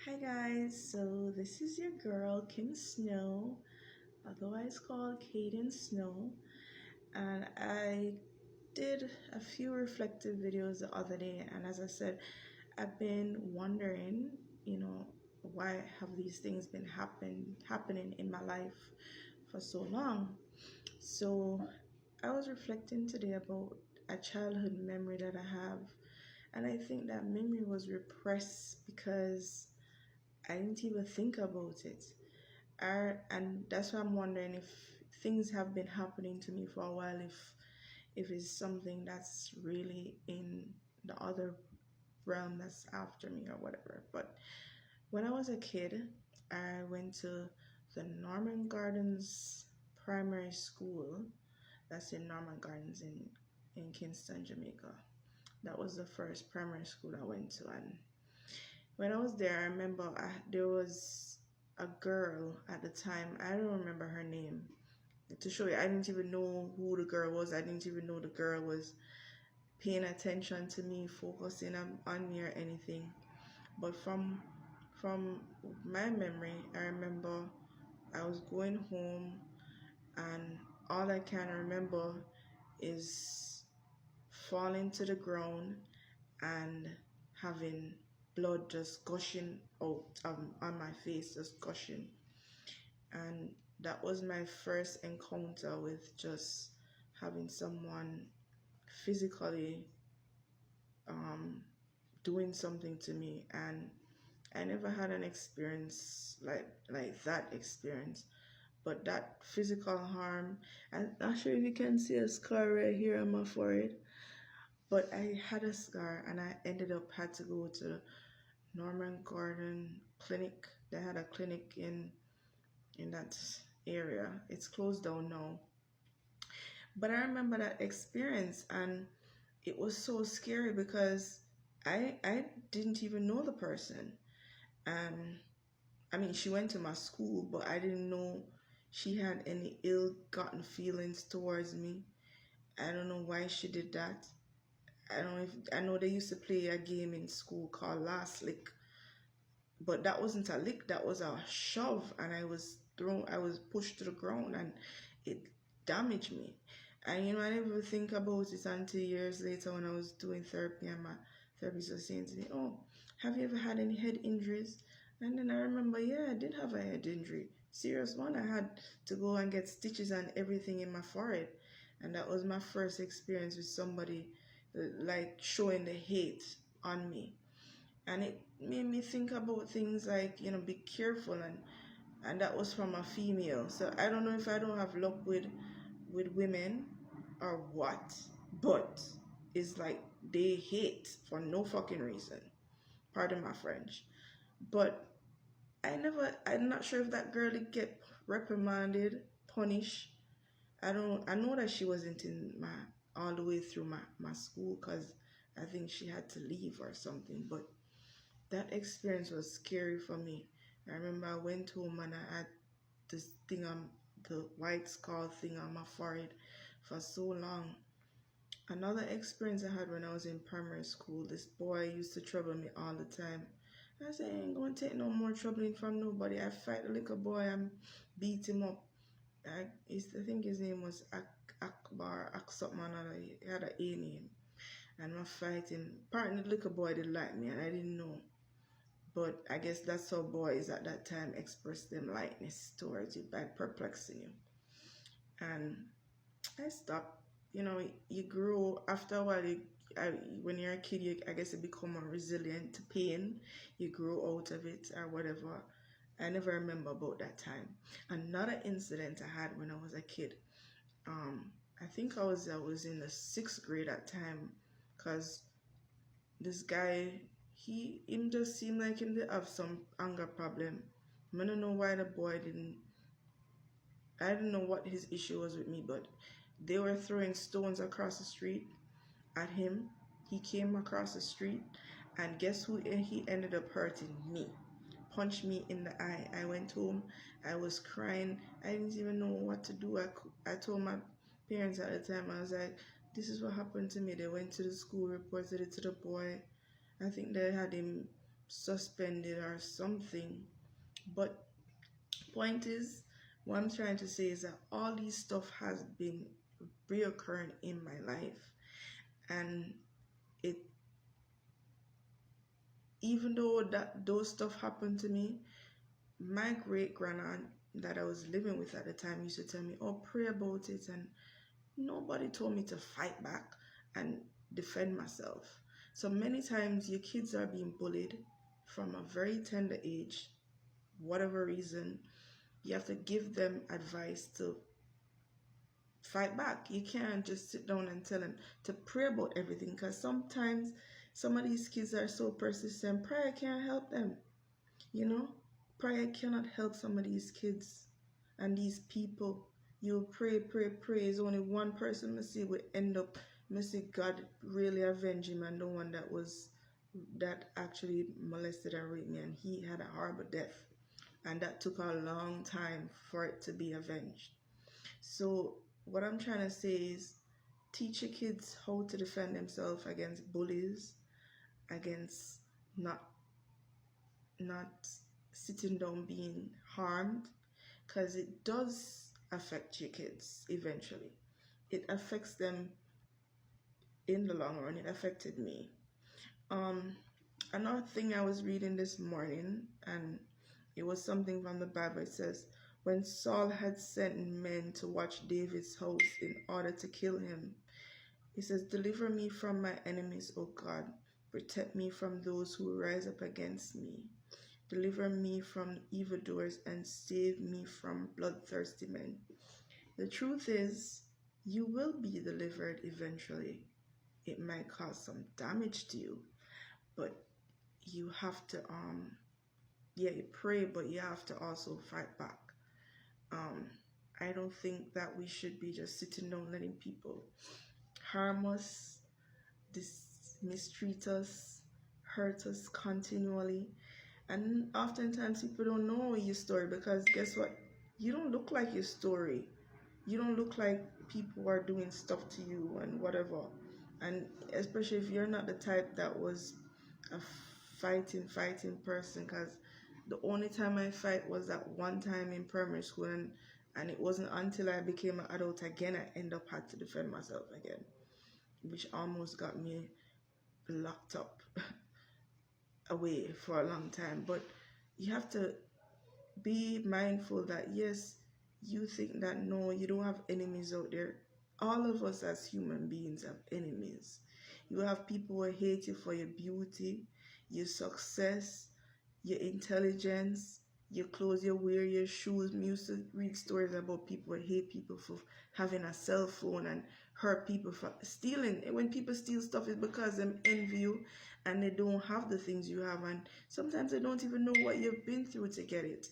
Hi guys, so this is your girl Kim Snow, otherwise called Kaden Snow, and I did a few reflective videos the other day, and as I said, I've been wondering, why have these things been happening in my life for so long? So I was reflecting today about a childhood memory that I have, and I think that memory was repressed because I didn't even think about it. And that's why I'm wondering if things have been happening to me for a while, if it's something that's really in the other realm that's after me or whatever. But when I was a kid, I went to the Norman Gardens Primary School. That's in Norman Gardens in Kingston, Jamaica. That was the first primary school I went to, and when I was there, I remember there was a girl at the time. I don't remember her name. To show you, I didn't even know who the girl was. I didn't even know the girl was paying attention to me, focusing on me or anything. But from my memory, I remember I was going home, and all I can remember is falling to the ground and having blood just gushing out on my face, just gushing. And that was my first encounter with just having someone physically um, doing something to me. And I never had an experience like that experience. But that physical harm, and not sure if you can see a scar right here on my forehead, but I had a scar and I ended up had to go to Norman Garden Clinic. They had a clinic in that area. It's closed down now. But I remember that experience, and it was so scary because I didn't even know the person. And I mean, she went to my school, but I didn't know she had any ill-gotten feelings towards me. I don't know why she did that. I don't know if I know they used to play a game in school called Last Lick, but that wasn't a lick, that was a shove, and I was pushed to the ground, and it damaged me. And I never think about it until years later when I was doing therapy, and my therapist was saying to me, "Oh, have you ever had any head injuries?" And then I remember, yeah, I did have a head injury, serious one. I had to go and get stitches and everything in my forehead, and that was my first experience with somebody like showing the hate on me. And it made me think about things like, be careful, and that was from a female. So I don't know if I don't have luck with women or what, but it's like they hate for no fucking reason. Pardon my French. But I'm not sure if that girl did get reprimanded, punished. I know that she wasn't in my all the way through my school, because I think she had to leave or something. But that experience was scary for me. I remember I went home and I had this thing on the white skull thing on my forehead for so long. Another experience I had when I was in primary school, this boy used to trouble me all the time. I said, I ain't gonna take no more troubling from nobody. I fight the little boy and beat him up. I think his name was Akbar, something or another. He had an A name. And I fight him. Apparently the little boy didn't like me and I didn't know. But I guess that's how boys at that time express them lightness towards you by perplexing you. And I stopped. You grow after a while. When you're a kid, I guess you become more resilient to pain. You grow out of it or whatever. I never remember about that time. Another incident I had when I was a kid. I think I was in the sixth grade at time, cause this guy, him just seemed like him to have some anger problem. I don't know why the boy didn't. I don't know what his issue was with me, but they were throwing stones across the street at him. He came across the street, and guess who he ended up hurting? Me. Punched me in the eye. I went home. I was crying. I didn't even know what to do. I told my parents at the time, I was like, this is what happened to me. They went to the school, reported it to the boy. I think they had him suspended or something. But point is, what I'm trying to say is that all these stuff has been reoccurring in my life, and it, even though that those stuff happened to me, my great grandaunt that I was living with at the time used to tell me, "Oh, pray about it," and nobody told me to fight back and defend myself. So many times your kids are being bullied from a very tender age, whatever reason. You have to give them advice to fight back. You can't just sit down and tell them to pray about everything, because sometimes some of these kids are so persistent, prayer can't help them. You know, prayer cannot help some of these kids and these people. You pray, pray, pray. Is only one person must see will end up, must see God really avenge him, and the one that actually molested and raped me, and he had a horrible death. And that took a long time for it to be avenged. So what I'm trying to say is, teach your kids how to defend themselves against bullies, against not not sitting down being harmed, because it does affect your kids eventually. It affects them in the long run. It affected me. Um, Another thing I was reading this morning, and it was something from the Bible. It says, when Saul had sent men to watch David's house in order to kill him, he says, "Deliver me from my enemies, O God. Protect me from those who rise up against me. Deliver me from evildoers and save me from bloodthirsty men." The truth is, you will be delivered eventually. It might cause some damage to you, but you have to yeah, you pray, but you have to also fight back. um I don't think that we should be just sitting down letting people harm us, mistreat us, hurt us continually. And oftentimes people don't know your story, because guess what, you don't look like your story. You don't look like people are doing stuff to you and whatever. And especially if you're not the type that was a fighting person, because the only time I fight was that one time in primary school, and it wasn't until I became an adult again I end up had to defend myself again, which almost got me locked up away for a long time. But you have to be mindful that yes, you think that no, you don't have enemies out there. All of us as human beings have enemies. You have people who hate you for your beauty, your success, your intelligence, your clothes you wear, your shoes. We used to read stories about people who hate people for having a cell phone, and hurt people for stealing. When people steal stuff, it's because they envy you and they don't have the things you have, and sometimes they don't even know what you've been through to get it.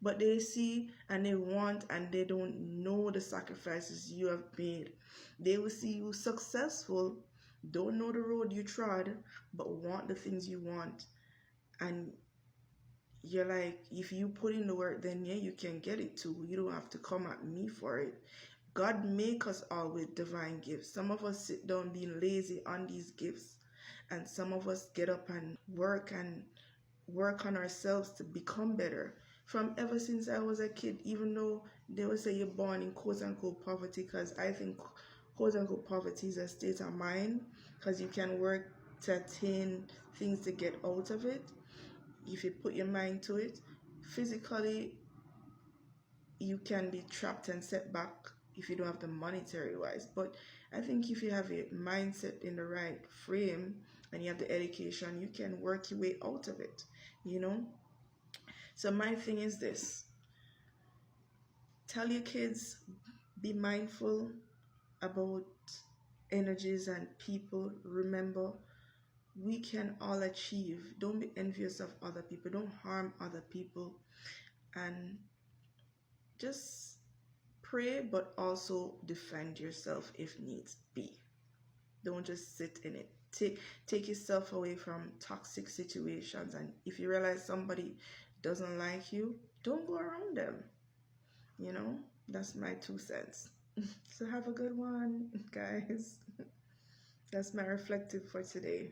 But they see and they want, and they don't know the sacrifices you have made. They will see you successful, don't know the road you trod, but want the things you want. And you're like, if you put in the work, then yeah, you can get it too. You don't have to come at me for it. God make us all with divine gifts. Some of us sit down being lazy on these gifts, and some of us get up and work on ourselves to become better. From ever since I was a kid, even though they would say you're born in quote unquote poverty, because I think quote unquote poverty is a state of mind, because you can work to attain things to get out of it if you put your mind to it. Physically, you can be trapped and set back if you don't have the monetary wise. But I think if you have your mindset in the right frame and you have the education, you can work your way out of it, you know? So my thing is this: tell your kids, be mindful about energies and people. Remember, we can all achieve. Don't be envious of other people. Don't harm other people. And just pray, but also defend yourself if needs be. Don't just sit in it. Take yourself away from toxic situations. And if you realize somebody doesn't like you, don't go around them. You know, that's my 2 cents. So have a good one, guys. That's my reflective for today.